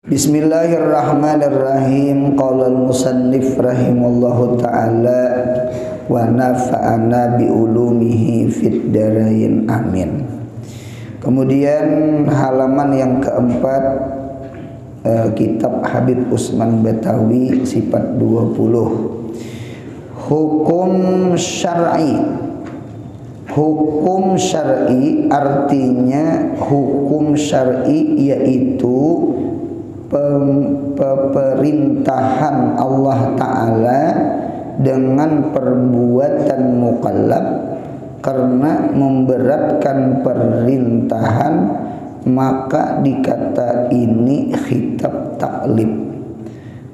Bismillahirrahmanirrahim. Qala al-musannif rahimallahu ta'ala wa nafa'ana bi ulumihi fid darain amin. Kemudian halaman yang keempat, kitab Habib Usman Betawi sifat 20. Hukum syar'i. Hukum syar'i artinya hukum syar'i yaitu pemerintahan Allah Ta'ala dengan perbuatan mukallaf karena memberatkan perintahan, maka dikata ini khitab taklif.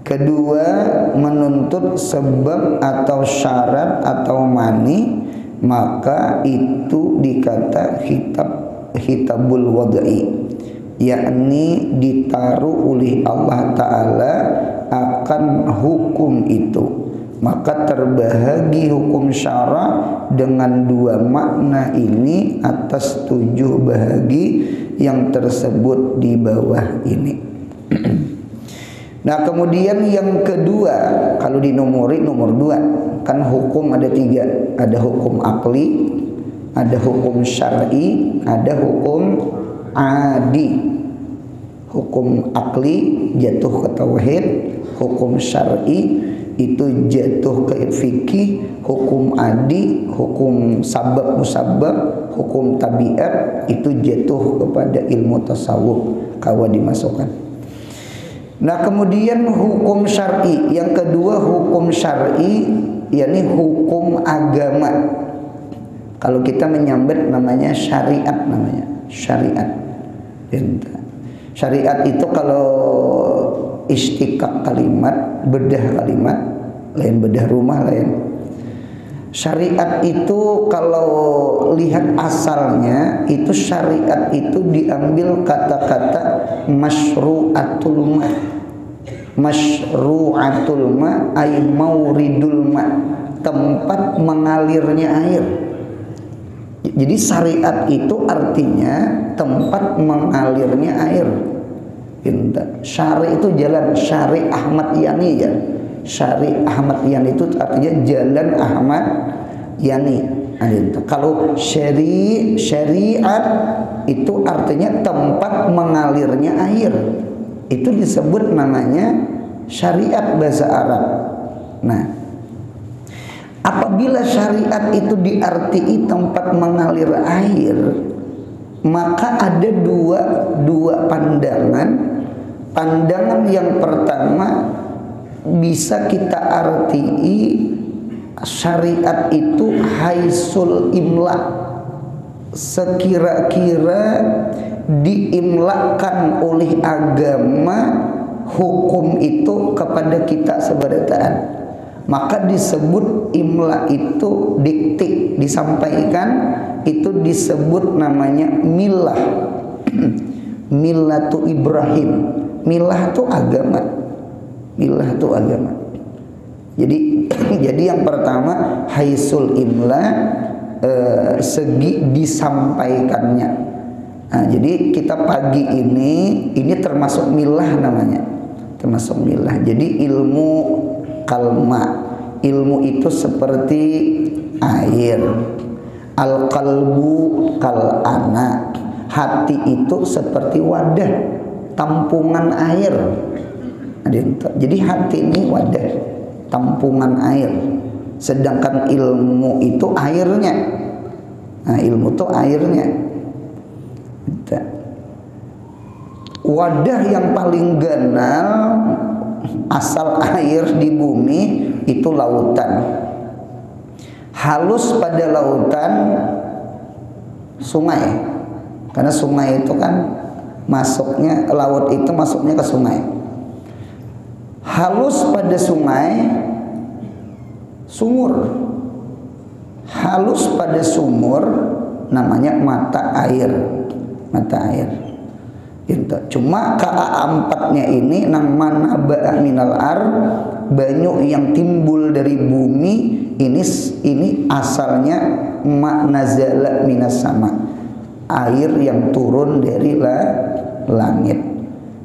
Kedua, menuntut sebab atau syarat atau mani, maka itu dikata khitabul wad'i, yakni ditaruh oleh Allah Ta'ala akan hukum itu. Maka terbahagi hukum syara dengan dua makna ini atas 7 bahagi yang tersebut di bawah ini. Nah, kemudian yang kedua, kalau dinomori nomor 2, kan hukum ada 3, ada hukum akli, ada hukum syar'i, ada hukum adi. Hukum akli jatuh ke tauhid, hukum syar'i itu jatuh ke fikih, hukum adi, hukum sabab musabab, hukum tabiat itu jatuh kepada ilmu tasawuf, kawa dimasukkan. Nah, kemudian hukum syar'i yang kedua, hukum syar'i yakni hukum agama. Kalau kita menyambat namanya syariat, namanya syariat. Syariat itu kalau istiqaq kalimat, bedah kalimat, lain bedah rumah lain. Syariat itu kalau lihat asalnya itu syariat itu diambil kata-kata masyru'atul ma. Masyru'atul ma ay mauridul ma, tempat mengalirnya air. Jadi syariat itu artinya tempat mengalirnya air. Syari itu jalan, Syari Ahmad Yani ya. Syari Ahmad Yani itu artinya jalan Ahmad Yani. Kalau syariat itu artinya tempat mengalirnya air. Itu disebut namanya syariat bahasa Arab. Nah, apabila syariat itu diartii tempat mengalir air, maka ada dua pandangan. Pandangan yang pertama, bisa kita artii syariat itu haisul imla, sekira-kira diimlakan oleh agama hukum itu kepada kita seberataan, maka disebut imla itu diktik, disampaikan, itu disebut namanya milah. Millatu Ibrahim. Milah itu agama. Milah itu agama. Jadi yang pertama haisul imla, segi disampaikannya. Nah, jadi kita pagi ini termasuk milah namanya. Termasuk milah. Jadi ilmu kalma. Ilmu itu seperti air. Al-qalbu kal ana. Hati itu seperti wadah, tampungan air. Jadi hati ini wadah, tampungan air. Sedangkan ilmu itu airnya. Nah, ilmu itu airnya. Wadah yang paling ganal asal air di bumi itu lautan. Halus pada lautan sungai. Karena sungai itu kan masuknya, laut itu masuknya ke sungai. Halus pada sungai sumur. Halus pada sumur namanya mata air. Mata air. Gitu. Cuma KA4-nya ini nang manaba minal ar, banyu yang timbul dari bumi ini asalnya ma'nazala minas sama, air yang turun dari langit.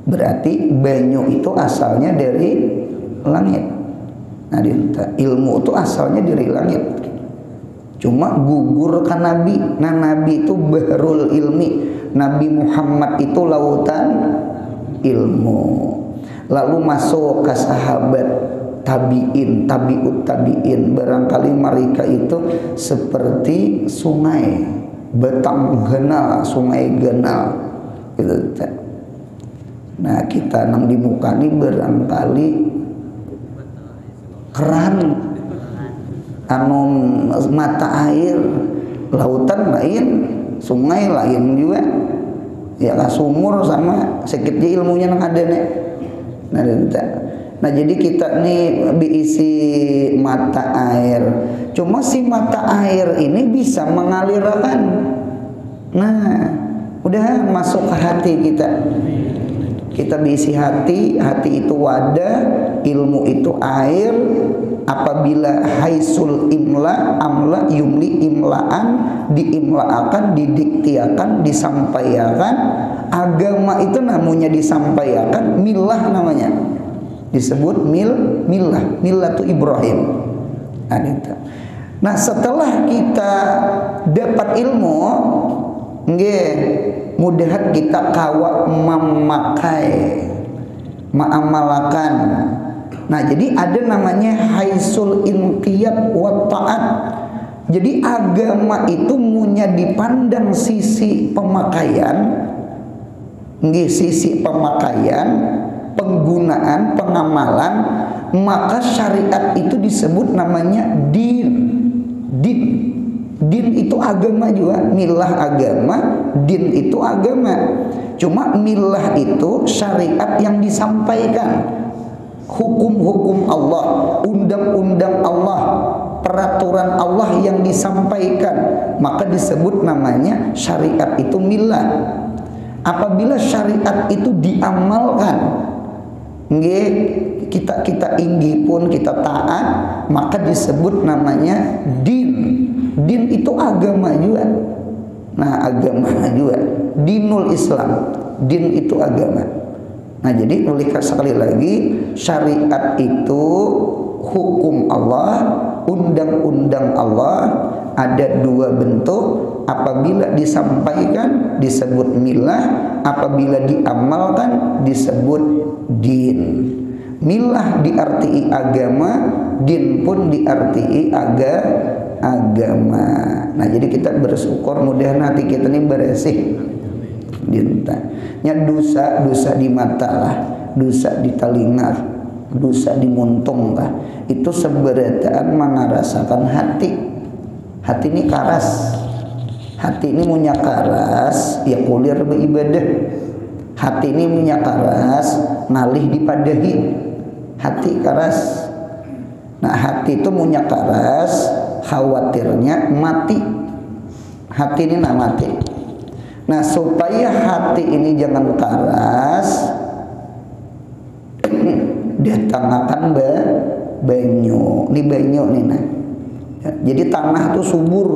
Berarti banyu itu asalnya dari langit. Nah, ilmu itu asalnya dari langit. Cuma gugur ke Nabi. Nah, Nabi itu bahrul ilmi. Nabi Muhammad itu lautan ilmu. Lalu masuk ke sahabat tabi'in, tabi'ut tabi'in. Barangkali mereka itu seperti sungai Betang Genal, sungai Genal gitu. Nah, kita nang di muka ini barangkali keran anu mata air, lautan lain, sungai lain juga. Ya lah, sumur sama sedikitnya ilmunya nang ada nih. Nah, jadi kita nih diisi mata air. Cuma si mata air ini bisa mengalirkan. Nah, udah masuk ke hati kita. Kita diisi hati, hati itu wadah, ilmu itu air. Apabila haisul imla, amla yumli imlaan, diimlaakan, didiktiakan, disampaikan. Agama itu namanya disampaikan, milah namanya. Disebut milah, millatu Ibrahim. Nah, setelah kita dapat ilmu, mudahan kita kawa memakai, mengamalkan. Nah, jadi ada namanya haisul inqiyad wa ta'at. Jadi agama itu punya dipandang sisi pemakaian, sisi pemakaian, penggunaan, pengamalan, maka syariat itu disebut namanya din. Din itu agama juga, milah agama, din itu agama. Cuma milah itu syariat yang disampaikan, hukum-hukum Allah, undang-undang Allah, peraturan Allah yang disampaikan, maka disebut namanya syariat itu milah. Apabila syariat itu diamalkan, kita inggi pun kita taat, maka disebut namanya din. Din itu agama juga. Nah, agama juga. Dinul Islam. Din itu agama. Nah, jadi sekali lagi, syariat itu hukum Allah, undang-undang Allah, ada dua bentuk. Apabila disampaikan disebut milah, apabila diamalkan disebut din. Milah diartii agama, din pun diartii agama. Nah, jadi kita bersyukur mudah hati kita ini bersih. Nya dosa di mata lah, dosa di telinga, dosa di muntung lah. Itu seberataan mengarasakan hati. Hati ini karas. Hati ini punya karas, ya kulir beribadah. Hati ini punya karas, nalih dipadahi. Hati karas. Nah, hati itu punya karas, khawatirnya mati. Hati ini nak mati. Nah, supaya hati ini jangan karas, datangkan banyu. Ini banyu nih, nah. Jadi tanah itu subur.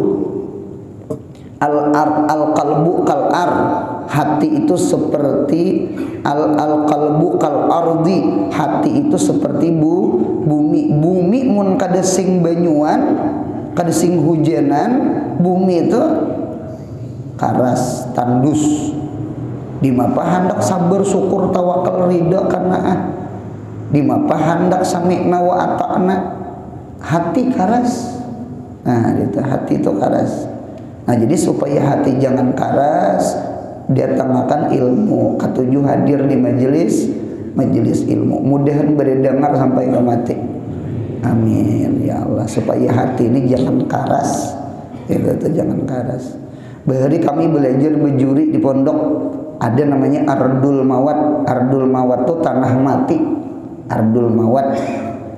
Al-qalbu kal-ar, hati itu seperti al-qalbu kal-ardi, hati itu seperti bumi. Bumi mun kada sing banyuan, kada sing hujanan, bumi itu karas, tandus. Di mapa hendak sabar, syukur, tawakal, ridha karena di mapa hendak sami'na wa ata'na. Hati karas. Nah, itu hati itu karas. Nah, jadi supaya hati jangan karas, datangkan ilmu. Ketujuh hadir di majelis ilmu. Mudahan berdengar sampai ke mati. Amin ya Allah. Supaya hati ini jangan karas. Itu jangan karas. Bahari kami belajar berjuri di pondok. Ada namanya Ardul Mawat. Ardul Mawat itu tanah mati. Ardul Mawat.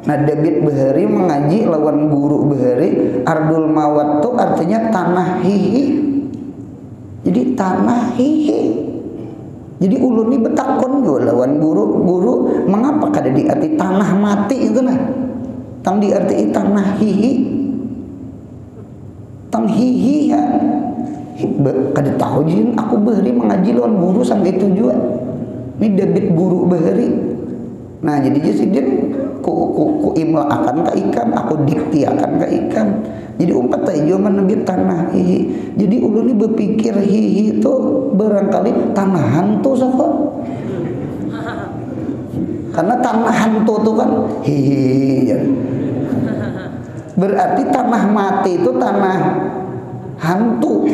Nah, David Bahari mengaji lawan guru Bahari. Ardul Mawat itu artinya tanah hihi. Jadi tanah hihi. Jadi ulun ini betakon juga lawan guru mengapa kada diarti tanah mati itu nah. Tang diarti tanah hihi. Tang hihi ya. Kada tahu jin aku Bahari mengaji lawan guru sampai itu juga. Ini debit guru bahari. Nah jadi jadi ku imla akan ke ikan, aku dikti akan ke ikan. Jadi umpat aja menebit tanah hihi. Jadi ulun ini berpikir hihi itu barangkali tanah hantu sok. Karena tanah hantu itu kan hihi. Berarti tanah mati itu tanah hantu.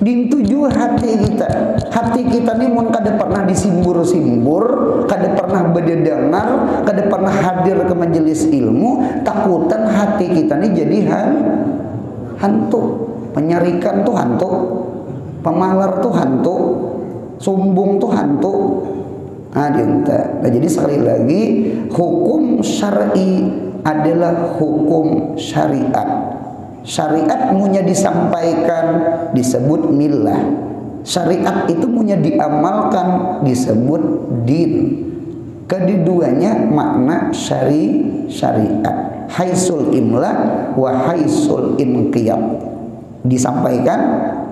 Dintuju hati kita. Hati kita ini mun kada pernah disimbur-simbur, kada pernah berdengar, kada pernah hadir ke majelis ilmu, takutan hati kita ini jadi hantu. Penyarikan tuh hantu, pemalar tuh hantu, sombong tuh hantu. Nah, jadi sekali lagi hukum syar'i adalah hukum syariat. Syariat munya disampaikan disebut millah. Syariat itu munya diamalkan disebut din. Keduanya makna syariat. Haisul imla wa haisul inqiyad. Disampaikan,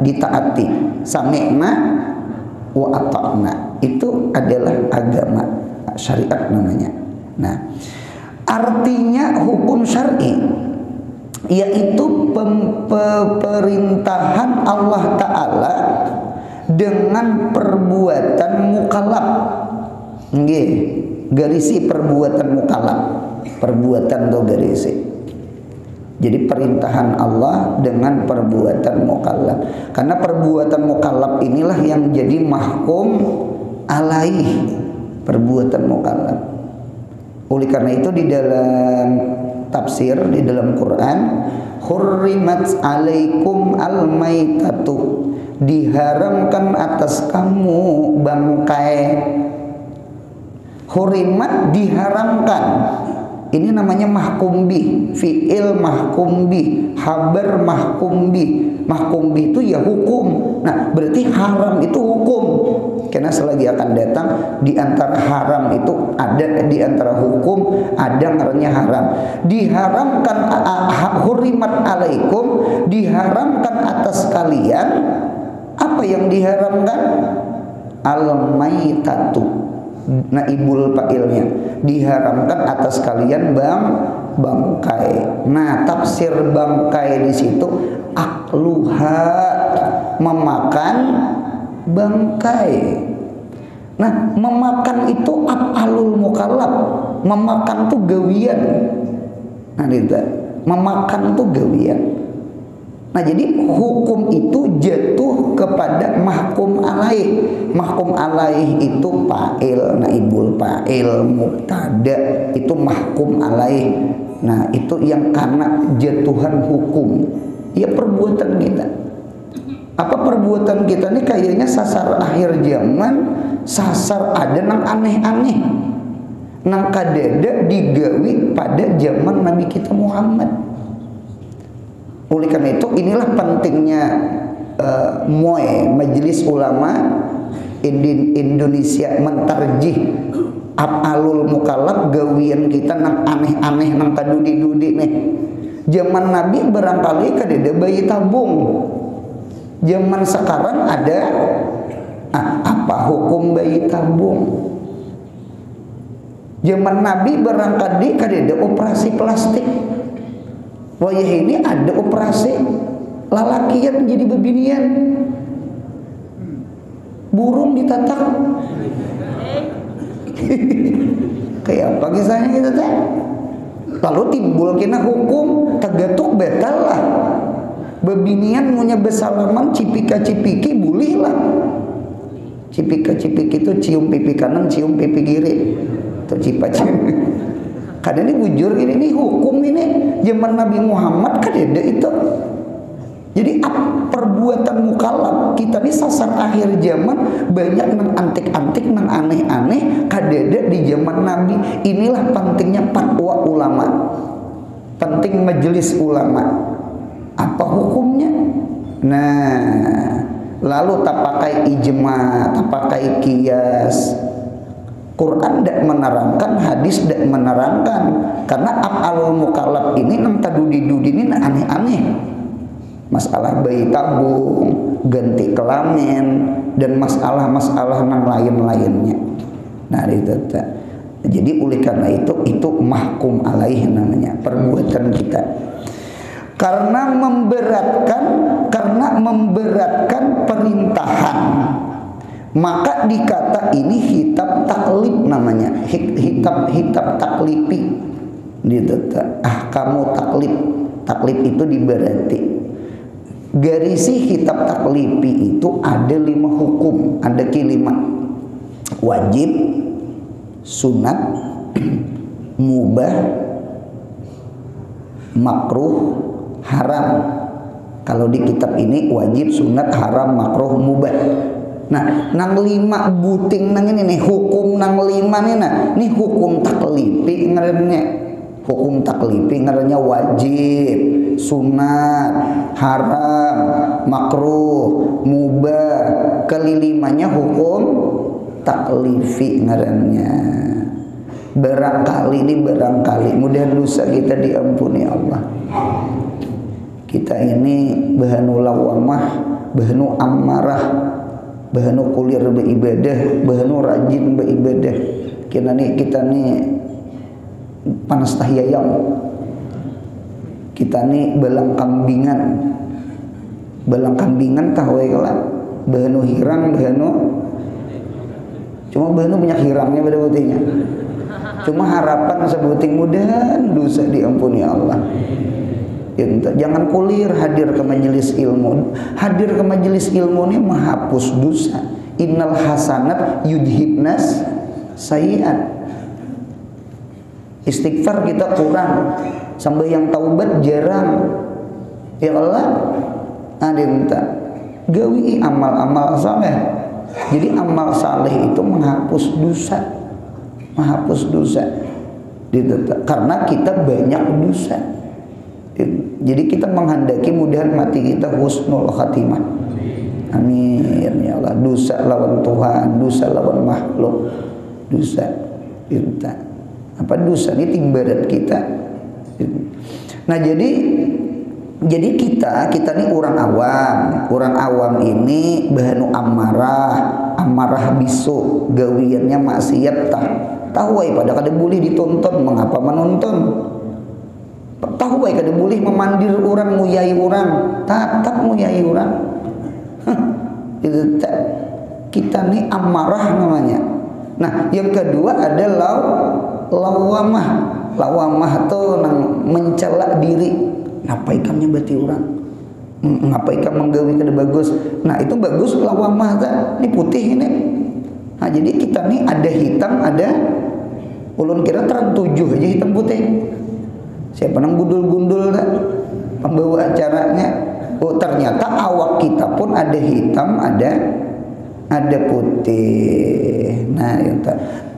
ditaati. Sami'na wa ata'na. Itu adalah agama syariat namanya. Nah, artinya hukum syar'i yaitu pemerintahan Allah Ta'ala dengan perbuatan mukallaf. Nggih, garisi perbuatan mukallaf. Perbuatan do garisi. Jadi perintahan Allah dengan perbuatan mukallaf. Karena perbuatan mukallaf inilah yang jadi mahkum alaih, perbuatan mukallaf. Oleh karena itu di dalam tafsir di dalam Quran, hurrimat alaikum al-maitatu, diharamkan atas kamu bangkai. Hurrimat diharamkan. Ini namanya mahkum bih, fi'il mahkum bih, habar mahkum bih. Mahkum bih itu ya hukum. Nah, berarti haram itu hukum. Karena selagi akan datang di antara haram itu ada, di antara hukum ada ngarannya haram. Diharamkan hurimat alaikum, diharamkan atas kalian. Apa yang diharamkan? Al-maitatu. Naibul fa'ilnya, diharamkan atas kalian bangkai. Nah, tafsir bangkai di situ akluha, memakan bangkai. Nah, memakan itu af'alul mukallaf. Memakan tuh gawian. Nah, itu memakan tuh gawian. Nah, jadi hukum itu jatuh kepada mahkum alaih. Mahkum alaih itu fa'il, naibul fa'il, mubtada, itu mahkum alaih. Nah, itu yang karena jatuhan hukum. Ya perbuatan kita. Apa perbuatan kita ini kayaknya sasar akhir zaman, sasar ada nang aneh-aneh. Nang kadada digawi pada zaman Nabi kita Muhammad. Oleh karena itu inilah pentingnya MUI, Majelis Ulama Indonesia, mentarjih af'alul mukallaf, gawian kita nang aneh-aneh, nang kadudi-dudi nih. Zaman Nabi barangkali kadada bayi tabung. Zaman sekarang ada apa hukum bayi tabung? Zaman Nabi barangkali kadada operasi plastik. Wah ya ini ada operasi lalakian jadi bebinian, burung ditatak. Kayak apa kisahnya kita teh? Lalu timbul kena hukum tagatuk betal lah. Bebinian punya besalaman cipika-cipiki boleh lah. Cipika-cipiki itu cium pipi kanan, cium pipi kiri. Itu cipa-cipi. Kadang ini bujur ini hukum ini zaman Nabi Muhammad kadada itu. Jadi perbuatan mukallaf kita ini sasar akhir zaman, banyak nang antik-antik, nang aneh-aneh kadada di zaman Nabi. Inilah pentingnya fatwa ulama, penting majelis ulama. Apa hukumnya? Nah, lalu tak pakai ijma, tak pakai kias. Quran tidak menerangkan, hadis tidak menerangkan. Karena af'alul mukallaf ini nang tadudi-dudi ini aneh-aneh. Masalah bayi tabung, ganti kelamin, dan masalah-masalah yang lain-lainnya. Nah itu tak. Jadi oleh karena itu mahkum alaih namanya perbuatan kita. Karena memberatkan perintahan, maka dikata ini hitab taklif namanya, hitab taklifi. Gitu. Kamu taklif itu diberati. Garisi hitab taklifi itu ada 5 hukum, ada 5: wajib, sunat, mubah, makruh, haram. Kalau di kitab ini wajib, sunat, haram, makruh, mubah. Nah, nang 5 buting nang ini nih hukum nang 5 nih nah. Ini hukum taklifi ngarannya. Hukum taklifi ngarannya wajib, sunat, haram, makruh, mubah. Kelilimanya hukum taklifi ngarannya. Barangkali mudah dosa kita diampuni Allah. Kita ini bahanu lawamah, bahanu amarah, bahanu kulir beribadah, bahanu rajin beribadah. Kita nih panas tahyayam. Kita nih belang kambingan tahu kala. Bahanu hirang, cuma bahanu banyak hirangnya pada butinya. Cuma harapan sebuting mudahan dosa diampuni Allah. Jangan kulir hadir ke majelis ilmu. Hadir ke majelis ilmu ini menghapus dosa. Innal hasanat yudhibnas sayyi'at. Istighfar kita kurang, sampai yang taubat jarang. Ya Allah, adinta gawi amal-amal saleh. Jadi amal saleh itu menghapus dosa. Karena kita banyak dosa. Jadi kita menghendaki mudahan mati kita husnul khatimah. Amin ya Allah. Dosa lawan Tuhan, dosa lawan makhluk, dosa kita. Apa dosa ini timbarat kita. Nah jadi kita ini orang awam ini bahanu amarah bisu gawiannya maksiat tahu pada kada boleh ditonton, mengapa menonton? Tahu baik kada boleh memandir orang, muyai orang, tatap muyai orang. Itu kita nih amarah namanya. Nah, yang kedua ada lawamah. Lawamah tuh mencela diri. Ngapa ikannya berarti orang? Ngapa ikan menggawi kada bagus? Nah, itu bagus lawamah tak? Ini putih ini. Nah, jadi kita nih ada hitam, ada ulun kira terang 7 aja hitam putih. Siapa nang gundul-gundul tak? Pembawa acaranya. Oh, ternyata awak kita pun ada hitam, ada putih. Nah, itu.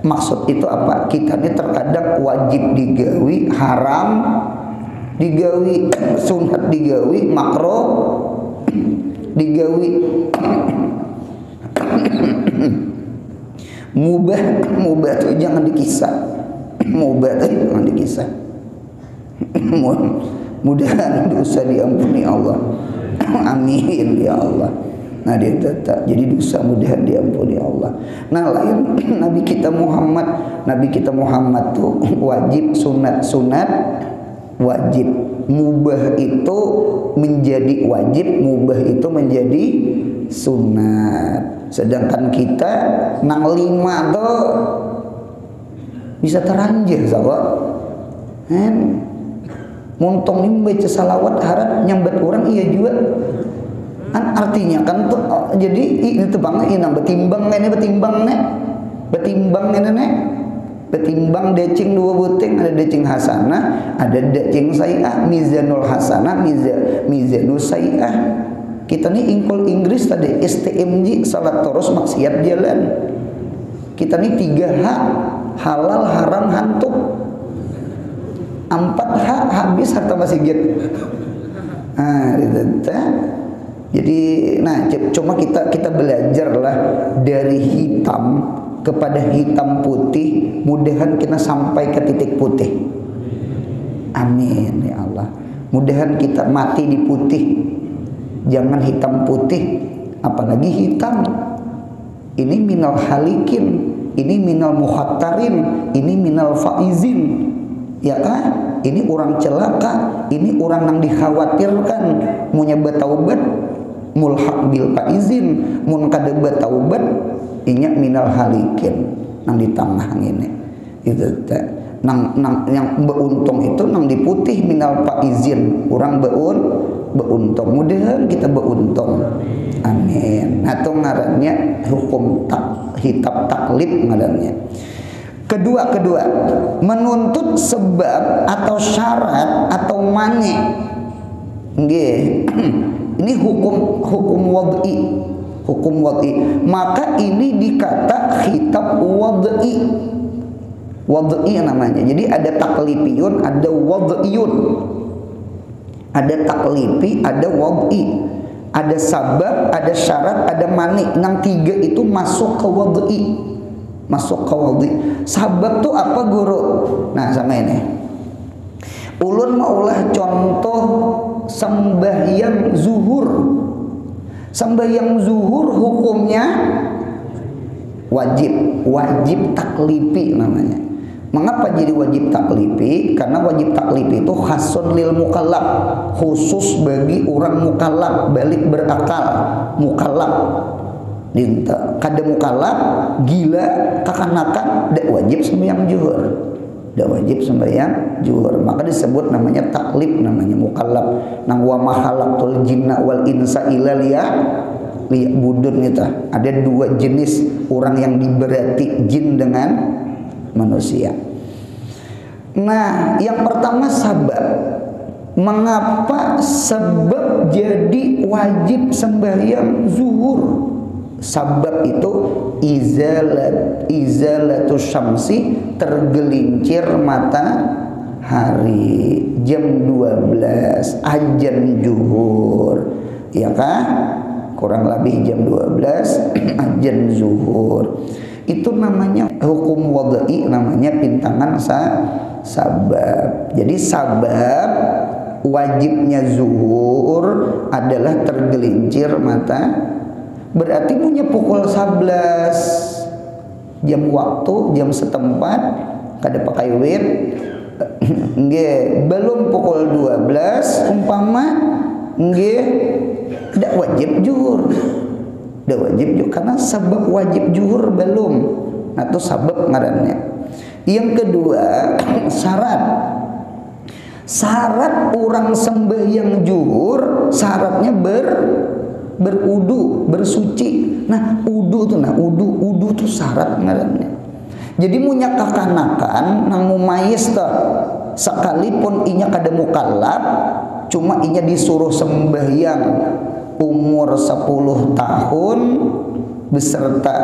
Maksud itu apa? Kita ini terkadang wajib digawi, haram digawi, sunat digawi, makruh digawi, mubah itu jangan dikisah. Mubah itu jangan dikisah. Mudah-mudahan dosa diampuni Allah. Amin ya Allah. Nah dia tetap jadi dosa mudahan diampuni Allah. Nah lain Nabi kita Muhammad tuh wajib, sunat wajib, mubah itu menjadi wajib, mubah itu menjadi sunat. Sedangkan kita nang 5 tuh bisa teranjir sahabat. Montong ini membaca salawat harap nyambat orang iya juga kan artinya kan tuh jadi ini tuh bang ini betimbang decing 2 buting, ada decing hasanah, ada decing sayyi'ah, mizanul hasanah, mizanul sayyi'ah. Kita nih ingkul Inggris tadi STMJ, salat terus maksiat jalan. Kita nih 3H, halal haram hantuk. 4H habis harta masjid. Nah, jadi nah cuma kita belajarlah dari hitam kepada hitam putih, mudahan kita sampai ke titik putih. Amin ya Allah. Mudahan kita mati di putih. Jangan hitam putih, apalagi hitam. ini minal halikin, ini minal muhattarin, ini minal faizin. Ya kan? Ini orang celaka, ini orang yang dikhawatirkan munya betaubat mulhaq bil faizin, mun kada betaubat inya minal halikin nang di tengah ini. Itu teh. Nang yang beuntung itu nang di putih minal faizin, orang beuntung. Mudahan kita beuntung. Amin. Nah, itu ngarannya hukum hitab taklid ngarannya. Kedua, menuntut sebab atau syarat atau mani. Nggih. Ini hukum wad'i. Maka ini dikata khitab wad'i. Wad'i namanya. Jadi ada taklipiyun, ada wad'iyun. Ada taklipi, ada wad'i. Ada sabab, ada syarat, ada mani. Nang tiga itu masuk ke wad'i. Sabab tuh apa guru? Nah, sama ini. Ulun maulah contoh sembahyang zuhur. Sembahyang zuhur hukumnya wajib taklifi namanya. Mengapa jadi wajib taklifi? Karena wajib taklifi itu khasun lil mukallaf, khusus bagi orang mukallaf, balik berakal, mukallaf. Dinta kada mukallaf gila kakanakan dak wajib sembahyang zuhur. Maka disebut namanya taklif, namanya mukallaf. Nang wa mahalaqtul jinna wal insa illa liya'budun itu. Ada dua jenis orang yang diberati, jin dengan manusia. Nah, yang pertama sabab. Mengapa sebab jadi wajib sembahyang zuhur? Sabab itu izalatus syamsi, tergelincir matahari jam 12 azan zuhur, ya kan? Kurang lebih jam 12 azan zuhur. Itu namanya hukum wad'i, namanya pintangan sabab. Jadi sabab wajibnya zuhur adalah tergelincir mata. Berarti punya pukul 11 jam waktu, jam setempat, kada pakai wit. Nggih, belum pukul 12 umpama nggih ndak wajib zuhur. Karena sebab wajib zuhur belum. Nah, itu sebab ngarannya. Yang kedua, syarat orang sembahyang zuhur syaratnya berudu, bersuci. Nah, udu tuh syarat ngarannya. Jadi munya kakanakan nang mumayis teh, sekalipun inya kada mukallaf, cuma inya disuruh sembahyang umur 10 tahun beserta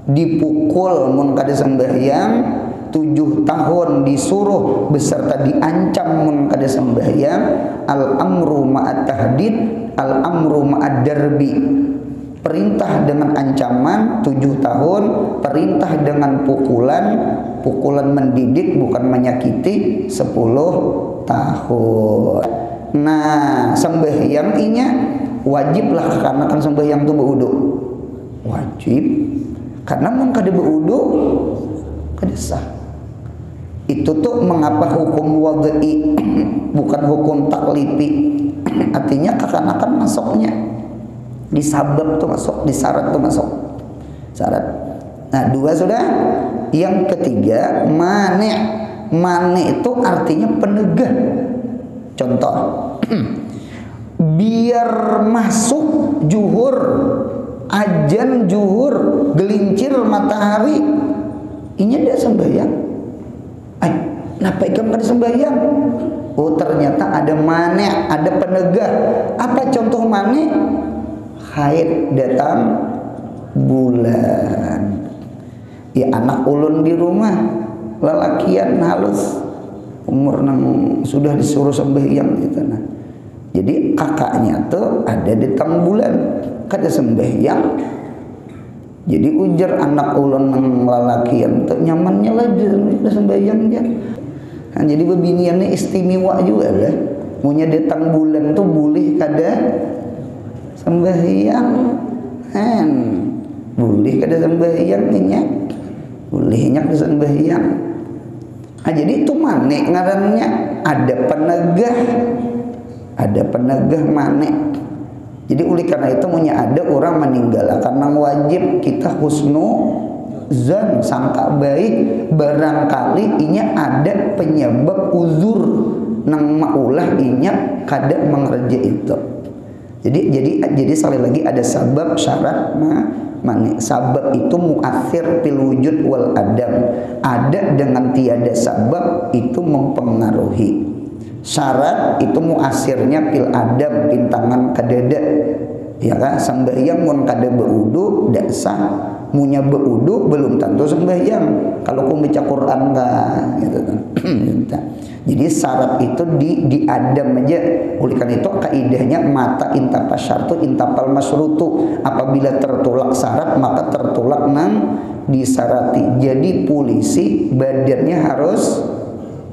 dipukul mun kada sembahyang, 7 tahun disuruh beserta diancam mun kada sembahyang, al-amru ma'at tahdid, al-amru ma'ad darbi. Perintah dengan ancaman 7 tahun, perintah dengan pukulan mendidik bukan menyakiti 10 tahun. Nah, sembahyang inya wajiblah, karena kan sembahyang itu berwudu. Wajib. Karena mun kada berwudu kada sah. Itu tuh mengapa hukum wad'i bukan hukum taklifi. Artinya kakanakan masuknya di sabab tuh masuk, di syarat tuh masuk. Syarat. Nah, 2 sudah. Yang ketiga, mani'. Mani' itu artinya penegah. Contoh, biar masuk zuhur, azan zuhur, gelincir matahari, inya dia sembahyang. Napa ikam kada sembahyang? Oh, ternyata ada mani', ada penegah. Apa contoh mani'? Haid datang bulan. Ya, anak ulun di rumah lelakian halus umur nang sudah disuruh sembahyang gitu. Nah, jadi kakaknya tuh ada datang bulan kada sembahyang. Jadi ujar anak ulun nang lelakian tuh nyamannya lah sembahyang dia. Nah, jadi bebiniannya istimewa juga lah. Munya datang bulan tuh boleh kada sembahyang. boleh kada sembahyang nya, boleh nya kada sembahyang. Nah, jadi itu mane ngarannya ada penegah mane. Jadi oleh karena itu munya ada orang meninggalkan nang wajib kita husnuzan sangka baik barangkali inya ada penyebab uzur nang maulah inya kada mengerja itu. Jadi sekali lagi ada sabab syarat mane. Sabab itu muathir fil wujud wal adam. Ada dengan tiada sabab itu mempengaruhi. Syarat itu muasirnya fil adam pintangan kadada. Ya kan sembahyang mun kada beudu dak sah. Munya beudu belum tentu sembahyang. Kalau ku baca Quran kan gitu kan. Jadi syarat itu di adam aja. Oleh karena itu kaidahnya mata intapa syartu intapal masrutu. Apabila tertolak syarat maka tertolak nang disarati. Jadi polisi badannya harus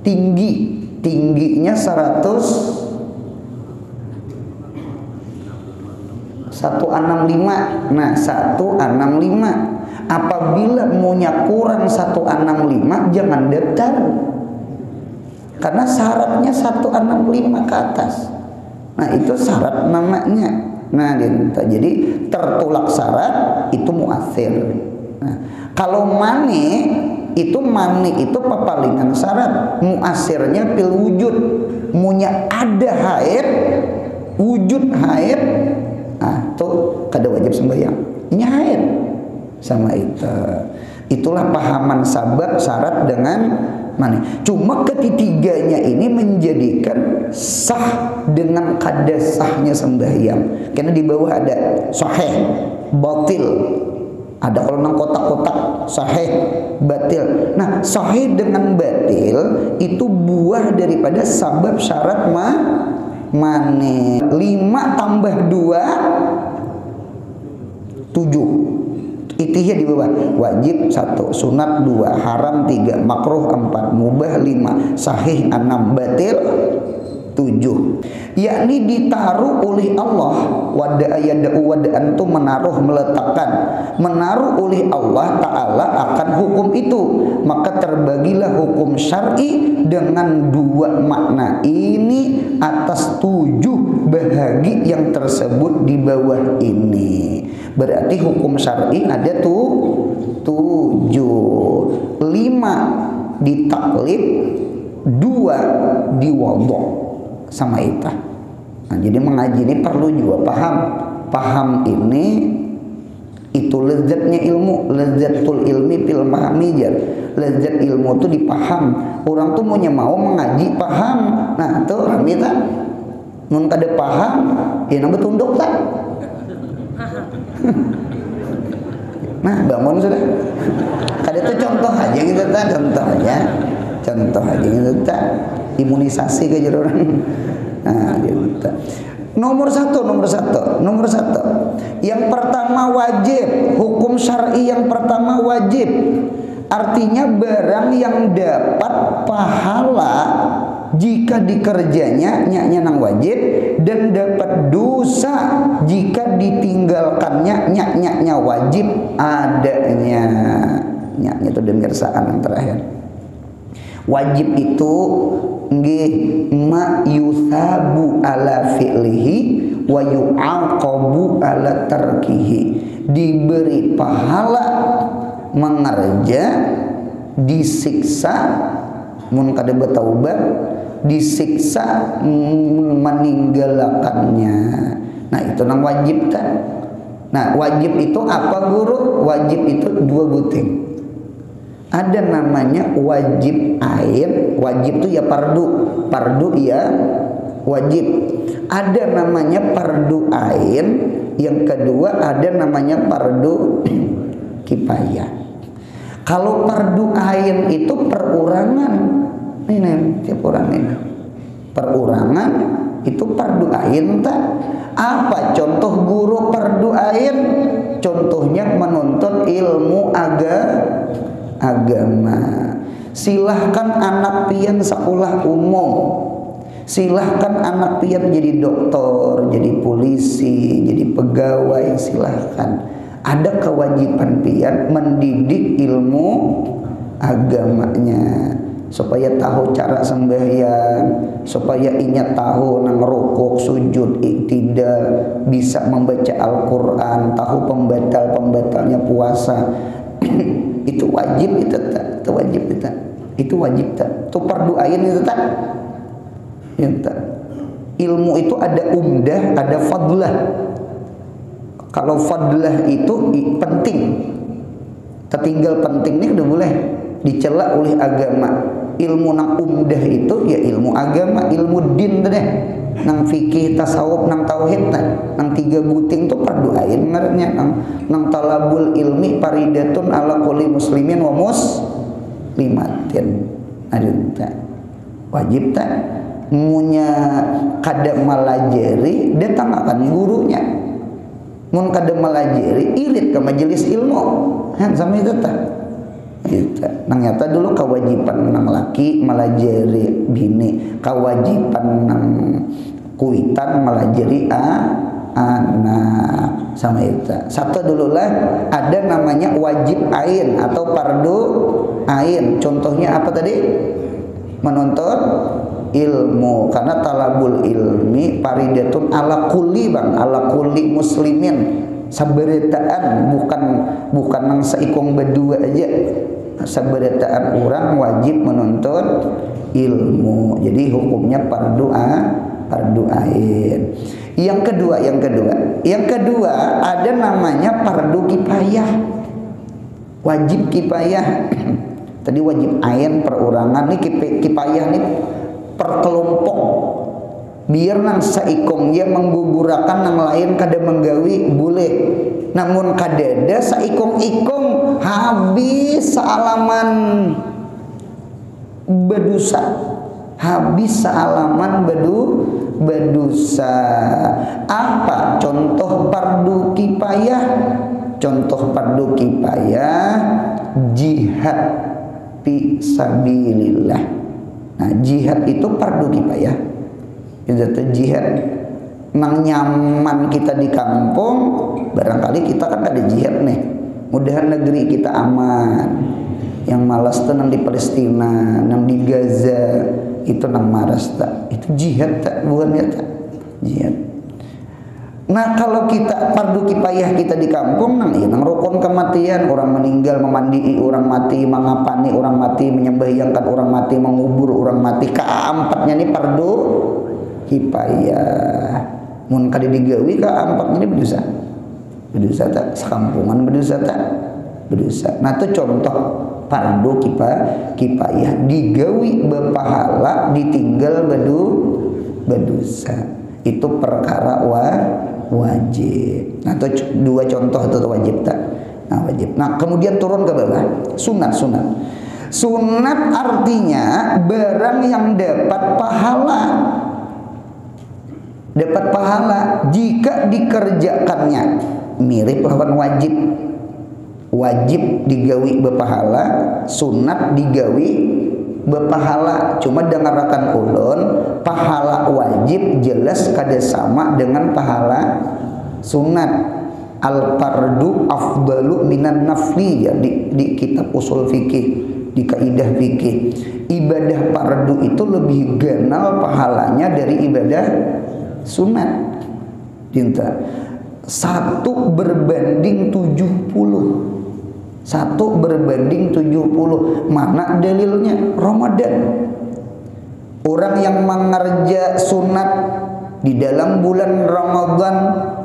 tinggi. Tingginya 165. Nah, 165. Apabila maunya kurang 165 jangan daftar. Karena syaratnya 165 ke atas. Nah, itu syarat namanya. Nah, jadi tertolak syarat itu muathir. Nah, kalau mane itu papalingan syarat. Muasirnya fil wujud. Munya ada haid, wujud haid. Ah, tuh kada wajib sembahyang. Ini haid sama itu. Itulah pahaman sabab syarat dengan mane. Cuma ketitiganya ini menjadikan sah dengan kada sahnya sembahyang. Karena di bawah ada sahih, batil. Ada kalau nang kotak-kotak sahih, batil. Nah, sahih dengan batil itu buah daripada sabab syarat mane. 5 tambah 2 7. Itihya di bawah. Wajib 1, sunat 2, haram 3, makruh 4, mubah 5, sahih 6, batil 7. Yakni ditaruh oleh Allah. Wada'a yada'u wada'an itu menaruh oleh Allah Ta'ala akan hukum itu. Maka terbagilah hukum syar'i dengan 2 makna ini atas 7 bahagi yang tersebut di bawah ini. Berarti hukum syar'i ada 7. 5 ditaklif, 2 diwadok sama itu. Nah, jadi mengaji ini perlu juga paham ini itu lezatnya ilmu, lezatul ilmi fil mahamijar. Lezat ilmu itu dipaham. Orang tuh mau mengaji paham. Nah, tuh rami tak mun kada paham ya nang betunduk tak. Nah, bangun sudah. Kada itu contoh aja gitu tak, contoh aja gitu tak. Imunisasi ke orang. Nah, gitu. Nomor satu. Yang pertama wajib, hukum syar'i yang pertama wajib. Artinya barang yang dapat pahala jika dikerjanya nya nang wajib dan dapat dosa jika ditinggalkannya nya wajib adanya. Nya itu demirsaan yang terakhir. Wajib itu nggih ma yusabu ala fi'lihi wa yu'aqabu ala tarkihi. Diberi pahala mengerja, disiksa mun kada bertaubat, disiksa meninggalkannya. Nah, itu nang wajib kan. Nah, wajib itu apa guru? Wajib itu 2 buting. Ada namanya wajib ain, wajib itu ya fardu ya wajib. Ada namanya fardu ain, yang kedua ada namanya fardu kifayah. Kalau fardu ain itu perorangan, ini tiap orang ini perorangan itu fardu ain tak? Apa contoh guru fardu ain? Contohnya menuntut ilmu agama. Silahkan anak pian sekolah umum, silahkan anak pian jadi dokter, jadi polisi, jadi pegawai, silahkan. ada kewajiban pian mendidik ilmu agamanya supaya tahu cara sembahyang, supaya inya tahu nang rukuk, sujud, iktidal, bisa membaca Al-Qur'an, tahu pembatalnya puasa. Itu wajib itu tak? Itu wajib itu tak? Itu wajib tak? Itu fardu ain itu tak? Ya tak. Ilmu itu ada umdah, ada fadlah. Kalau fadlah itu penting, tertinggal penting ini udah boleh dicela oleh agama. Ilmu nang umdah itu ya ilmu agama, ilmu din deh. Nang fikih, tasawuf, nang tauhid, nang tiga buting itu fardu ain ngarannya. Nang talabul ilmi faridatun ala kulli muslimin wa muslimatin. Ada wajib tak? Munya kada malajari datang akan gurunya. Mun kada malajari irit ke majelis ilmu. Sama itu tak? Nang nyata dulu kewajiban nang laki melajari bini, kewajiban nang kuitan melajari anak, sama itu. Satu dulu lah ada namanya wajib ain atau fardu ain. Contohnya apa tadi? Menuntut ilmu, karena talabul ilmi faridatun ala kulli ala kulli muslimin. Sabarataan bukan nang seikong berdua aja. Sabarataan orang wajib menuntut ilmu. Jadi hukumnya fardu ain. Yang kedua ada namanya fardu kifayah. Wajib kifayah. Tadi wajib ain perorangan, nih kifayah nih per kelompok. Biar nang saikongnya menggugurakan nang lain kada menggawi boleh. Namun kadada saikong-ikong habis sealaman berdosa. Habis sealaman berdosa. Apa contoh fardu kifayah? Contoh fardu kifayah jihad fi sabilillah. Nah, jihad itu fardu kifayah. Itu jihad nang nyaman kita di kampung, barangkali kita kan ada jihad nih, mudahan negeri kita aman. Yang malas tuh nang di Palestina, nang di Gaza, itu nang maras tak? Itu jihad tak? Bukan ya tak? Jihad. Nah kalau kita fardu kifayah kita di kampung, nang rukun kematian, orang meninggal memandii orang mati, mengapani orang mati, menyembahyangkan orang mati, mengubur orang mati, keempatnya ini fardu kifayah. Mun kada digawi keempatnya ini berdosa tak? Sekampungan berdosa tak? Berdosa. Nah itu contoh fardu kifayah digawi berpahala, ditinggal berdosa. Itu perkara wajib. Nah itu dua contoh itu wajib tak? Nah wajib. Nah kemudian turun ke bawah sunat. Sunat artinya barang yang dapat pahala. Dapat pahala jika dikerjakannya. Mirip lawan wajib. Wajib digawi berpahala, sunat digawi berpahala. Cuma dengarkan ulun, pahala wajib jelas kada sama dengan pahala sunat. Al-fardu afdalu minan nafli ya di kitab usul fikih, di kaidah fikih. Ibadah fardu itu lebih ganal pahalanya dari ibadah sunat. Dinta 1 berbanding 70. 1 berbanding 70. Mana dalilnya? Ramadan. Orang yang mengerja sunat di dalam bulan Ramadan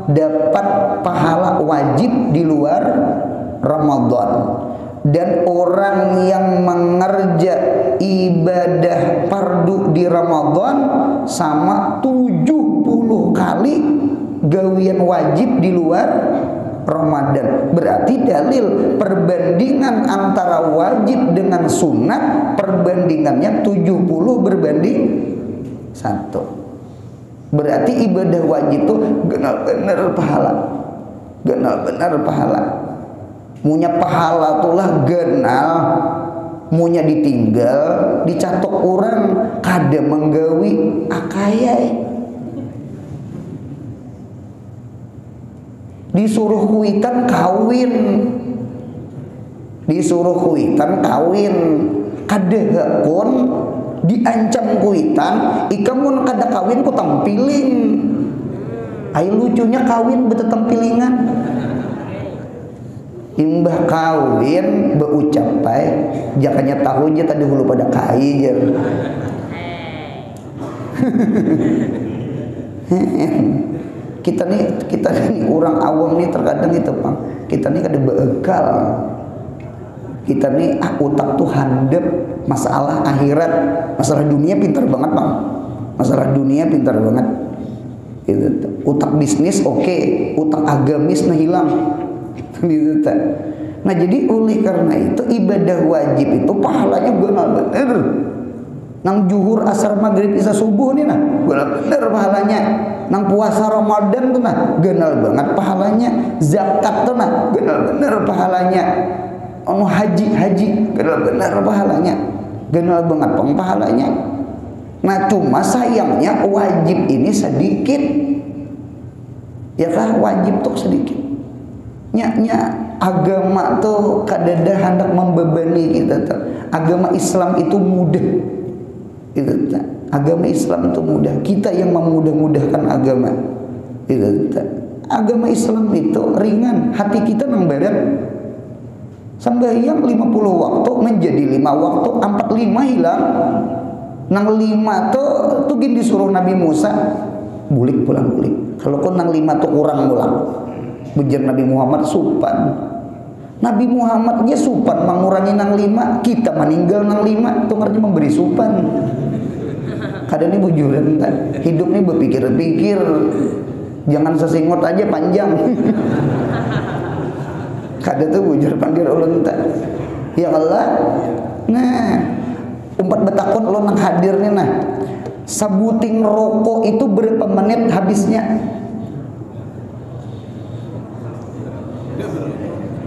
dapat pahala wajib di luar Ramadan. Dan orang yang mengerja ibadah fardu di Ramadan sama 70 kali gawian wajib di luar Ramadan. Berarti dalil perbandingan antara wajib dengan sunat, perbandingannya 70 berbanding 1. Berarti ibadah wajib itu benar-benar pahala. Benar-benar pahala. Munya pahala tulah genal, munya ditinggal, dicatok orang kada menggawi akayai. disuruh kuitan kawin, disuruh kuitan kawin, kadehekun diancam kuitan, ika mun kada kawin ku tampiling. Ai lucunya kawin bete tampilingan. Imbah kawin beucap bae, jakanya tahu aja tadi hulu pada kai jer. kita nih orang awam nih terkadang itu Bang. Kita nih kada beekal. Kita nih utak tuh handep masalah akhirat, masalah dunia pintar banget Bang. Masalah dunia pintar banget. Gitu. Utak bisnis oke, utak agamis nah hilang. Gitu. Nah jadi oleh karena itu ibadah wajib itu pahalanya benar-benar nang juhur asar maghrib isya subuh nih nah benar pahalanya, nang puasa Ramadan tuh nah genal banget pahalanya, zakat tuh nah benar-benar pahalanya, haji benar-benar pahalanya, genal banget pahalanya. Nah cuma sayangnya wajib ini sedikit, ya kah, wajib tuh sedikit. Nya agama tuh kadada hendak membebani kita tuh. Agama Islam itu mudah. Gitu, agama Islam itu mudah. Kita yang memudah-mudahkan agama. Gitu, agama Islam itu ringan. Hati kita nang barat. Sembahyang 50 waktu menjadi 5 waktu, 45 hilang. Nang 5 tuh gini disuruh Nabi Musa bulik pulang bulik. Kalau kau nang 5 tuh kurang pulang. Bujar Nabi Muhammad supan. Nabi Muhammadnya supan mengurangi nang 5, kita meninggal nang 5 itu ngerti memberi supan. Kadang ini bujuran kan. Hidup ini berpikir-pikir. Jangan sesingot aja panjang. Kadang tuh bujur panggil ulun tak. Ya Allah. Nah, umpat betakon lo nang hadir nih nah. Sabuting rokok itu berapa menit habisnya?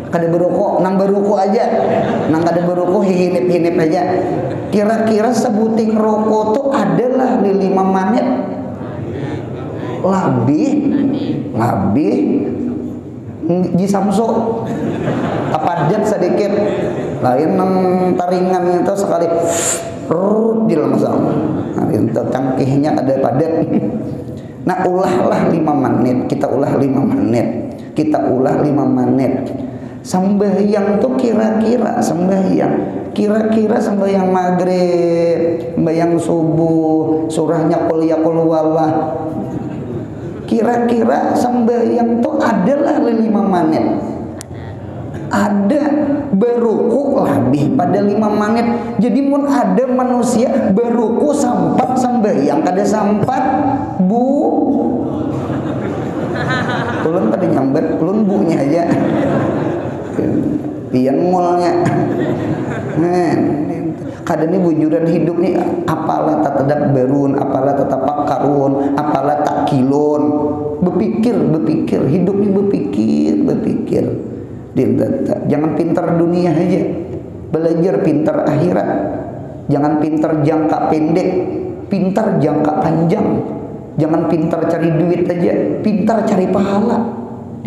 Kada berokok, nang berokok aja, nang kada berokok hinip-hinip aja. Kira-kira sebuting rokok tuh adalah di 5 menit lebih di Samso tapadat sedikit lain nang taringan itu sekali di dalam sama itu cangkihnya ada padat. Nah ulahlah 5 menit, kita ulah 5 menit, kita ulah 5 menit. Sembahyang tuh kira-kira sembahyang maghrib, sembahyang subuh, surahnya qul ya qul wallah. Kira-kira sembahyang tuh adalah 5 menit. Ada beruku lebih pada 5 menit. Jadi mun ada manusia beruku sampat sembahyang kada sampat bu. Ulun pada nyambat, ulun bunya aja. Pian mulnya. Kadang ini bujuran hidup nih apalah tetap berun, apalah tetap karun, apalah takilun. Berpikir hidup ini berpikir. Jangan pintar dunia aja, belajar pintar akhirat. Jangan pintar jangka pendek, pintar jangka panjang. Jangan pintar cari duit aja, pintar cari pahala.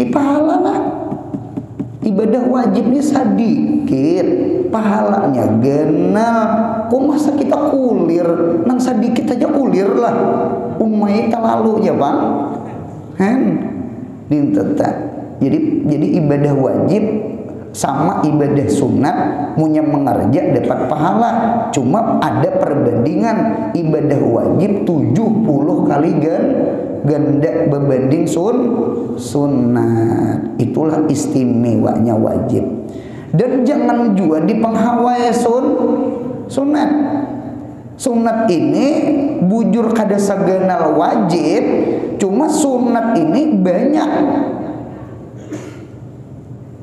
Di pahala lah. Ibadah wajib ini sedikit, pahalanya genal. Kok masa kita kulir? Nang sedikit aja kulir lah. Umay terlalu ya bang. Jadi ibadah wajib sama ibadah sunat punya mengerja dapat pahala. Cuma ada perbandingan, ibadah wajib 70 kali ganda berbanding sunat. Itulah istimewanya wajib. Dan jangan juga dipenghawai sunat. Sunat ini bujur kada saganal wajib, cuma sunat ini banyak.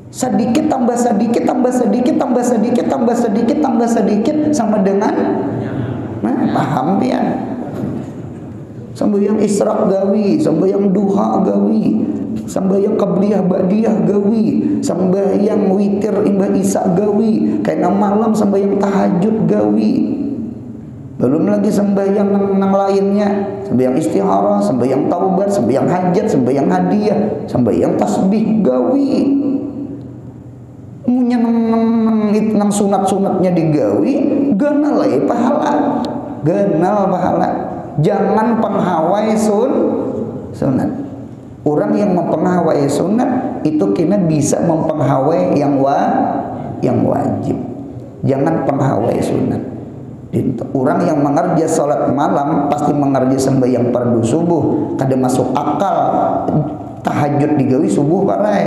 Sedikit tambah sedikit tambah sedikit tambah sedikit tambah sedikit tambah sedikit sama dengan paham ya. Sembahyang israk gawi, sembahyang duha gawi, sembahyang qabliyah ba'diyah gawi, sembahyang witir imbah isya gawi, kayak malam sembahyang tahajud gawi. Belum lagi sembahyang nang lainnya, sembahyang istikharah, sembahyang taubat, sembahyang hajat, sembahyang hadiah, sembahyang tasbih gawi. Munya nang sunat-sunatnya digawi, ganal lah pahala. Ganal pahala. Jangan penghawai sunat. Orang yang mempenghawai sunat itu kena bisa mempenghawai yang wajib. Jangan penghawai sunat. Orang yang mengerja salat malam pasti mengerja sembahyang fardu subuh, kada masuk akal tahajud digawi subuh parai.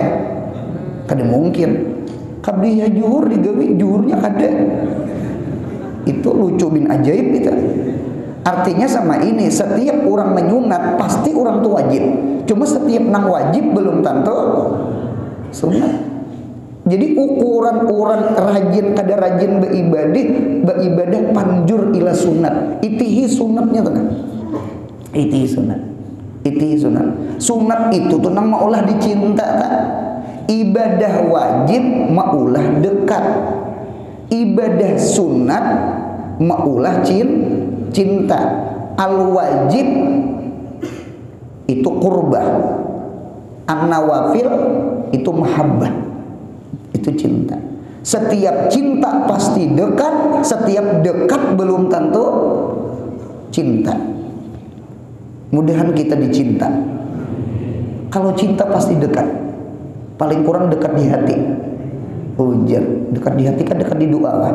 Kada mungkin. Qabliyah juhur digawi juhurnya kada. Itu lucu bin ajaib itu. Artinya sama ini, setiap orang menyunat pasti orang itu wajib. Cuma setiap nang wajib belum tentu sunat. Jadi ukuran orang rajin kada rajin beribadah panjur ila sunat. Itihi sunatnya tuh. Itihi sunat. Sunat itu tuh nang maulah dicinta tak? Ibadah wajib maulah dekat. Ibadah sunat maulah cinta. Al wajib itu qurbah. An nawafil itu mahabbah. Itu cinta. Setiap cinta pasti dekat, setiap dekat belum tentu cinta. Mudahan kita dicinta. Kalau cinta pasti dekat. Paling kurang dekat di hati. Ujar, dekat di hati kan dekat di doa lah.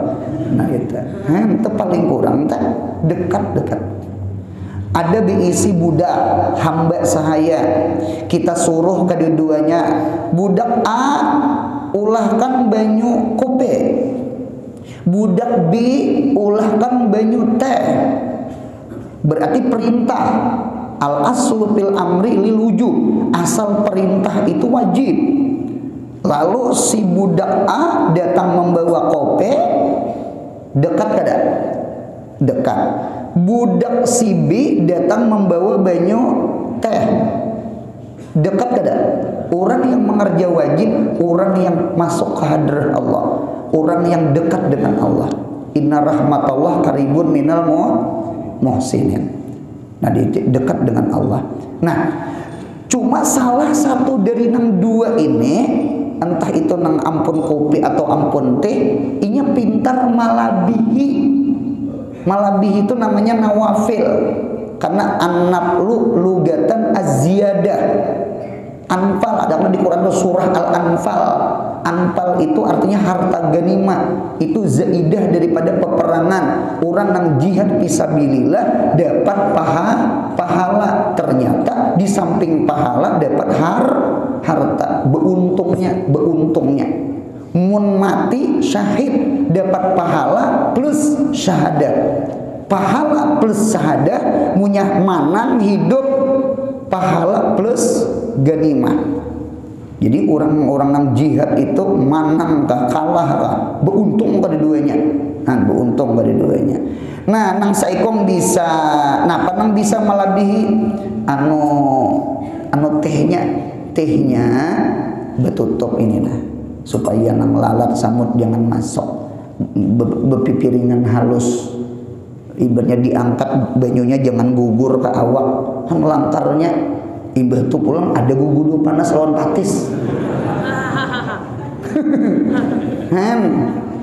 Nah itu. Itu paling kurang tak dekat. Ada diisi budak hamba sahaya, kita suruh kedua-duanya, budak A ulahkan banyu kope, budak B ulahkan banyu teh. Berarti perintah. Al aslu fil amri lil wujub. Asal perintah itu wajib. Lalu si budak A datang membawa kope, dekat kada? Dekat. Budak si B datang membawa banyu teh, dekat kada? Orang yang mengerja wajib, orang yang masuk ke hadrat Allah, orang yang dekat dengan Allah. Inna rahmatallah qaribun minal muhsinin. Nah, dekat dengan Allah. Nah, cuma salah satu dari nang dua ini, entah itu nang ampun kopi atau ampun teh, inya pintar malabihi. Malabihi itu namanya nawafil. Karena an-naflu lugatan az-ziyadah. Anfal adalah di Quran surah Al-Anfal. Anfal itu artinya harta ganimah. Itu zaidah daripada peperangan. Orang yang jihad fisabilillah dapat pahala. Ternyata di samping pahala dapat harta. Beuntungnya. Mun mati syahid dapat pahala plus syahadat. Pahala plus syahadat munyah manang hidup pahala plus ganimah. Jadi orang-orang yang jihad itu manang kah kalah kah beuntung kedua-duanya. Beuntung kedua-duanya. Nah, nang saikong bisa napa nang bisa malabihi anu tehnya betutup ini nah. Supaya nang lalat samut jangan masuk. Bepipiringan halus. Ibaratnya diangkat banyunya jangan gugur ke awak. Lantarnya ibarat tuh pulang ada gugudu panas lawan patis.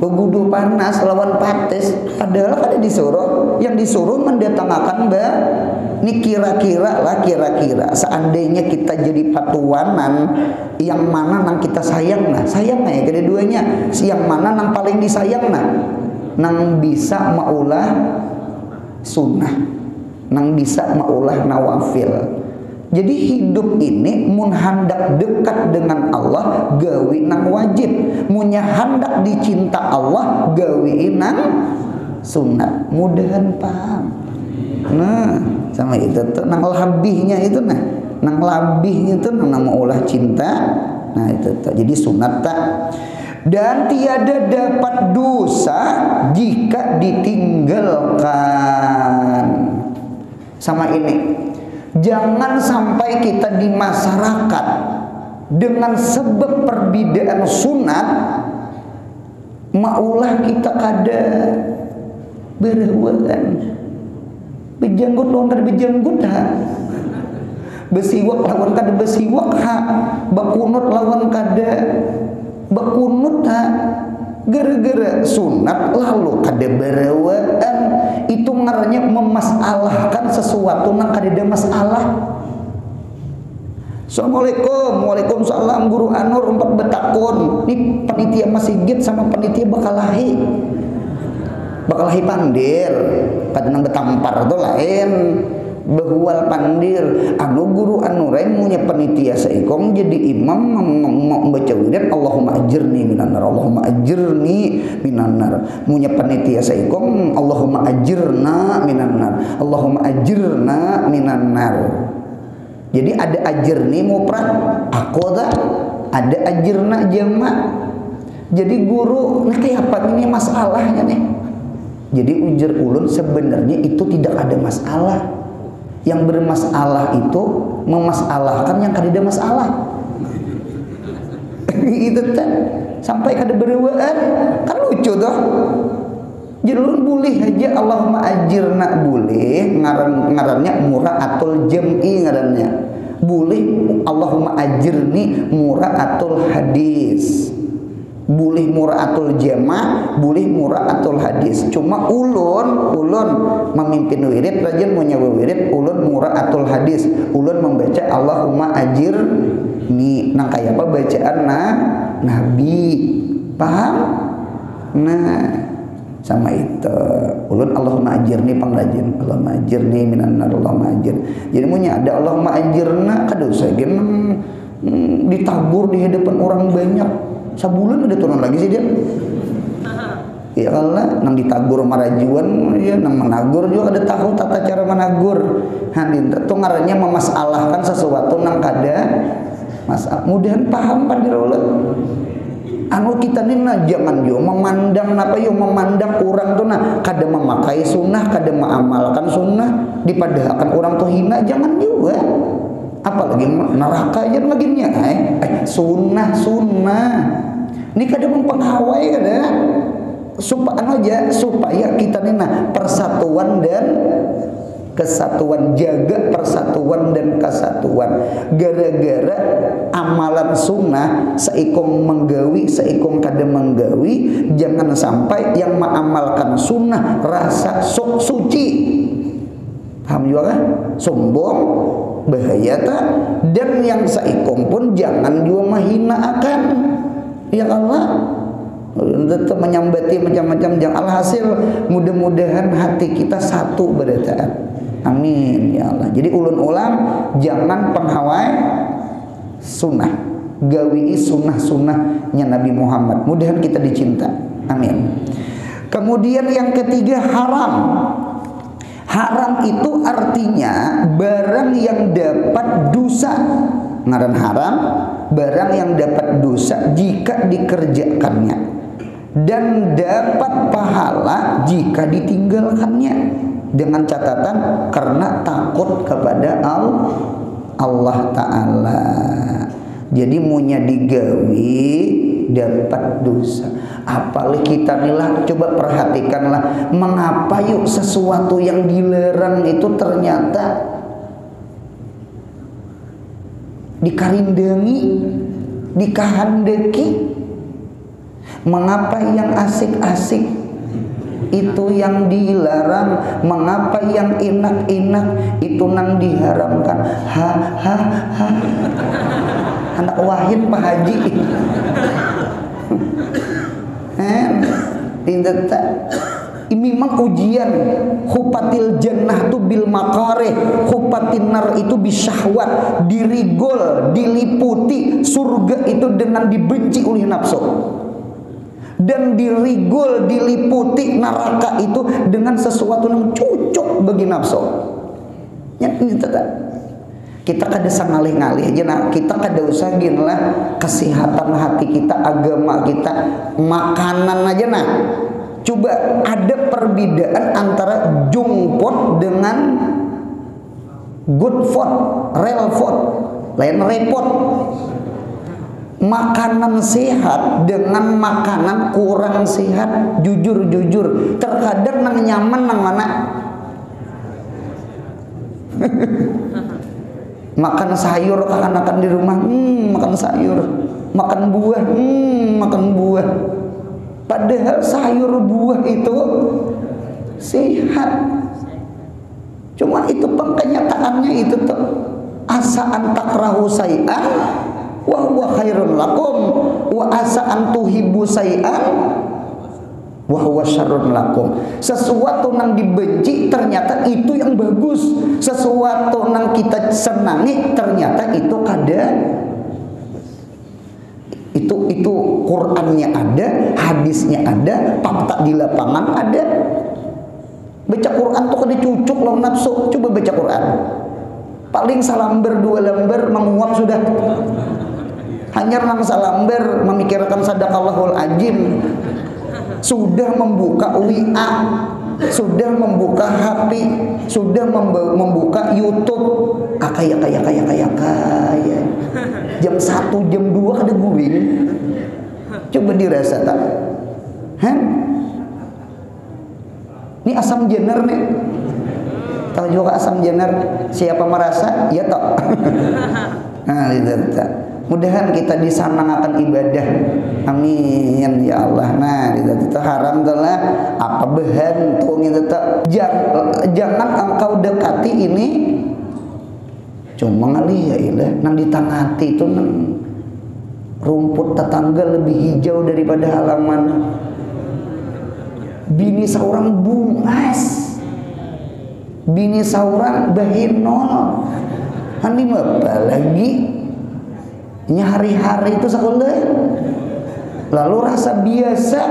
Gugudu panas lawan patis. Padahal ada disuruh, yang disuruh mendatangkan ini kira-kira seandainya kita jadi patuanan, yang mana nang kita sayang ya kedua-duanya, yang mana nang paling disayang nang bisa maulah sunnah, nang bisa maulah nawafil. Jadi hidup ini mun handak dekat dengan Allah gawi nang wajib, munya handak dicinta Allah gawi nang sunat. Mudahan paham. Nah, sama itu tuh nang labihnya itu nang labihnya itu nang maulah cinta. Nah itu tuh jadi sunat tak. Dan tiada dapat dosa jika ditinggalkan. Sama ini. Jangan sampai kita di masyarakat dengan sebab perbedaan sunat maulah kita kada berhuatan. Bejanggut lawan kada bejanggut ha. Besiwak lawan kada besiwak ha. Bakunut lawan kada bakunut ha. Gara-gara sunat lalu kada berawaan, itu ngarannya memasalahkan sesuatu nang kada ada masalah. Assalamualaikum, waalaikumsalam guru Anur empat betakun. Ini panitia masjid sama panitia bakalahi pandir, kadang betampar itu lain. Behual pandir anu guru anu lain punya panitia seikong jadi imam membaca wirid Allahumma ajirni minan nar, Allahumma ajirni minan nar. Punya panitia seikong Allahumma ajirna minan nar, Allahumma ajirna minan nar. Jadi ada ajirni mufrad akoda, ada ajirna jamak. Jadi guru nah kayak apa ini masalahnya nih. Jadi ujar ulun sebenarnya itu tidak ada masalah. Yang bermasalah itu memasalahkan yang kada masalah. Itu kan sampai kada berewaan kan lucu toh. Jadi ulun boleh aja Allahumma ajirna boleh, ngarannya mura'atul jam'i ngarannya. Boleh Allahumma ajirni mura'atul hadis. Boleh mura'atul jama', boleh mura'atul hadis. Cuma ulun memimpin wirid, rajin punya wirid, ulun mura'atul hadis. Ulun membaca Allahumma ajirni. Nang kayak apa bacaan Nabi. Paham? Nah, sama itu. Ulun Allahumma ajirni pangrajin. Allahumma ajirni minan nar, Allahumma ajir. Jadi punya ada Allahumma ajirna kada usah ditabur di hadapan orang banyak. Sabulan udah turun lagi sih dia. Ya Allah, nang ditagur marajuan ya, nang menagur juga ada tahu tata cara menagur. Handin itu ngarannya memasalahkan sesuatu nang kada masalah. Mudahan paham pandir ulun. Anu kita ni jangan yo memandang napa yo memandang orang tuh nah kada memakai sunnah, kada mengamalkan sunnah, dipadahkan orang tuh hina, jangan juga. Apalagi neraka aja bagiannya sunnah ini kada mempenghawai kada supaya kita nih persatuan dan kesatuan, jaga persatuan dan kesatuan. Gara-gara amalan sunnah seikong menggawi seikong kada menggawi, jangan sampai yang mengamalkan sunnah rasa sok suci. Paham juga kan? Sombong bahaya tak, dan yang saikong pun jangan juga menghina akan ya Allah, tetap menyambati macam-macam. Jangan alhasil mudah-mudahan hati kita satu berataan. Amin ya Allah. Jadi ulun ulam jangan penghawai sunnah, gawi sunnah-sunnahnya Nabi Muhammad. Mudahan kita dicinta. Amin. Kemudian yang ketiga haram. Haram itu artinya barang yang dapat dosa. Ngaran haram, barang yang dapat dosa jika dikerjakannya dan dapat pahala jika ditinggalkannya, dengan catatan karena takut kepada Allah Ta'ala. Jadi munya digawi dapat dosa. Apalagi kita nilah, coba perhatikanlah, mengapa yuk sesuatu yang dilarang itu ternyata dikarindangi, dikahandeki. Mengapa yang asik-asik itu yang dilarang, mengapa yang enak-enak itu nang diharamkan? Anak wahin Pak Haji. Ini memang ujian. Hupatil jannah tu bil makareh, hupatin nar itu bisyahwat, dirigol, diliputi surga itu dengan dibenci oleh nafsu, dan dirigol, diliputi neraka itu dengan sesuatu yang cocok bagi nafsu. Ya, ini tetap kita kada sangalih-ngalih aja, nah kita kada usah lah kesehatan hati kita, agama kita, makanan aja nah. Coba ada perbedaan antara junk food dengan good food, real food, lain repot. Makanan sehat dengan makanan kurang sehat, jujur terkadang nang nyaman nang mana Makan sayur anak-anak di rumah, makan sayur. Makan buah, makan buah. Padahal sayur buah itu sehat. Cuma itu kenyataannya itu tuh asa antakrahu say'an wa huwa khairun lakum wa asa antuhibbu say'an wa huwa syarrun lakum. Sesuatu yang dibenci ternyata itu yang bagus. Sesuatu yang kita senangi ternyata itu kada. Itu Qur'annya ada, hadisnya ada, fakta di lapangan ada. Baca Quran tuh kada cucuk lawan nafsu. Coba baca Quran. Paling salamber 2 lembar menguap sudah. Hanya nang salamber memikirkan sadaqallahul azim. Sudah membuka WA, sudah membuka HP, sudah membuka YouTube. Kaya. Jam 1, jam 2 kada guring. Coba dirasa tak? Ini asam jener nih. Tahu juga asam jener? Siapa merasa? Ya toh. Nah, itu. Mudahan kita disanangakan ibadah. Amin ya Allah. Nah, itu haram telah apa bahan tuh gitu. Jangan engkau dekati ini. Cuma ngali ya ilah nang ditangati itu nang rumput tetangga lebih hijau daripada halaman. Bini seorang bungas, bini seorang bahinol. Hani apa lagi? Ini hari-hari itu sekolah. Lalu rasa biasa.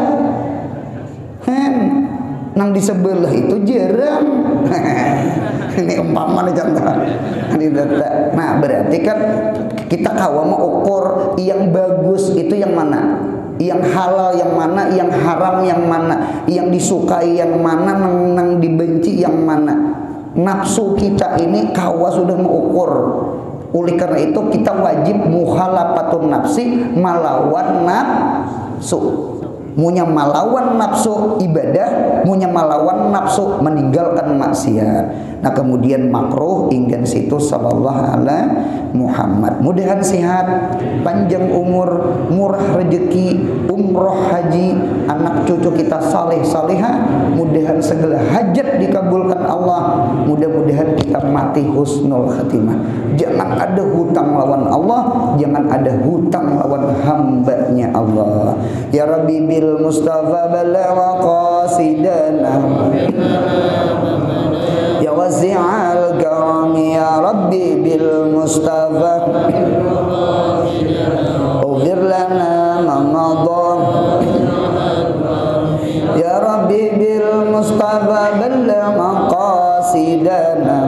Nang di sebelah itu jarang. Ini umpama nih contoh. Nah berarti kan kita kawam ukur yang bagus itu yang mana? Yang halal yang mana, yang haram yang mana, yang disukai yang mana, nang dibenci yang mana. Nafsu kita ini kawa sudah mengukur. Oleh karena itu kita wajib mukhalafatun nafsi, melawan nafsu. Munya melawan nafsu ibadah, munya melawan nafsu meninggalkan maksiat. Nah kemudian makruh ingin situ sallallahu alaihi Muhammad. Mudahan sehat, panjang umur, murah rezeki, umroh haji, anak cucu kita saleh salehah. Mudahan segala hajat dikabulkan Allah. Mudah-mudahan kita mati husnul khatimah. Jangan ada hutang lawan Allah, jangan ada hutang lawan hambanya Allah. Ya Rabbi bil Mustafa balagha qasidana ya wasi'al karam ya Rabbi bil Mustafa ughfir lana ma madha ya Rabbi bil Mustafa balagha qasidana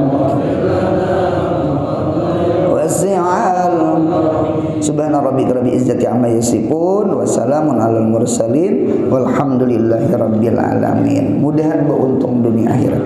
wasi'al subhana rabbika rabbil izzati amma yasifun wa salamun alal mursalin walhamdulillahi rabbil alamin. Mudahan beruntung dunia akhirat.